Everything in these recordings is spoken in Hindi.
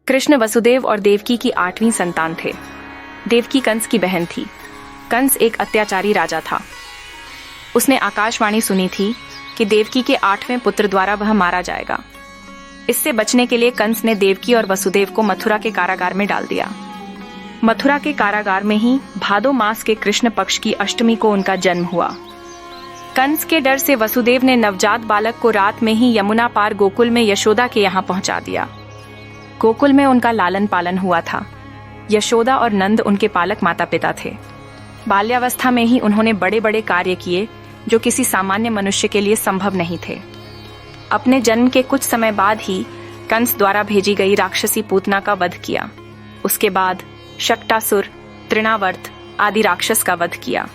कृष्ण वसुदेव और देवकी की 8वीं संतान थे। देवकी कंस की बहन थी। कंस एक अत्याचारी राजा था। उसने आकाशवाणी सुनी थी कि देवकी के 8वें पुत्र द्वारा वह मारा जाएगा। इससे बचने के लिए कंस ने देवकी और वसुदेव को मथुरा के कारागार में डाल दिया। मथुरा के कारागार में ही भादो मास के कृष्ण पक्ष की अष्टमी को उनका जन्म हुआ। कंस के डर से वसुदेव ने नवजात बालक को रात में ही यमुना पार गोकुल में यशोदा के यहाँ पहुंचा दिया। गोकुल में उनका लालन पालन हुआ था। यशोदा और नंद उनके पालक माता पिता थे। बाल्यावस्था में ही उन्होंने बड़े बड़े कार्य किए जो किसी सामान्य मनुष्य के लिए संभव नहीं थे। अपने जन्म के कुछ समय बाद ही कंस द्वारा भेजी गई राक्षसी पूतना का वध किया। उसके बाद शक्टासुर, तृणावर्त आदि राक्षस का वध किया।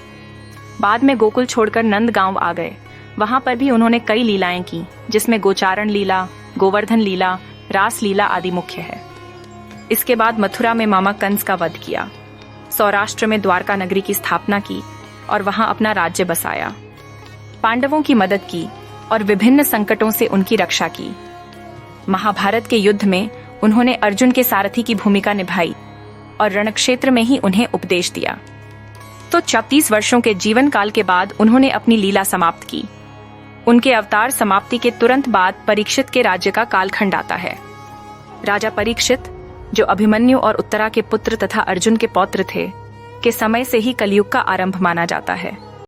बाद में गोकुल छोड़कर नंद गांव आ गए। वहां पर भी उन्होंने कई लीलाएं की, जिसमें गोचारण लीला, गोवर्धन लीला, रास लीला आदि मुख्य है। इसके बाद मथुरा में मामा कंस का वध किया। सौराष्ट्र में द्वारका नगरी की स्थापना की और वहां अपना राज्य बसाया। पांडवों की मदद की और विभिन्न संकटों से उनकी रक्षा की। महाभारत के युद्ध में उन्होंने अर्जुन के सारथी की भूमिका निभाई और रणक्षेत्र में ही उन्हें उपदेश दिया। तो 36 वर्षों के जीवन काल के बाद उन्होंने अपनी लीला समाप्त की। उनके अवतार समाप्ति के तुरंत बाद परीक्षित के राज्य का कालखंड आता है। राजा परीक्षित, जो अभिमन्यु और उत्तरा के पुत्र तथा अर्जुन के पौत्र थे, के समय से ही कलयुग का आरंभ माना जाता है।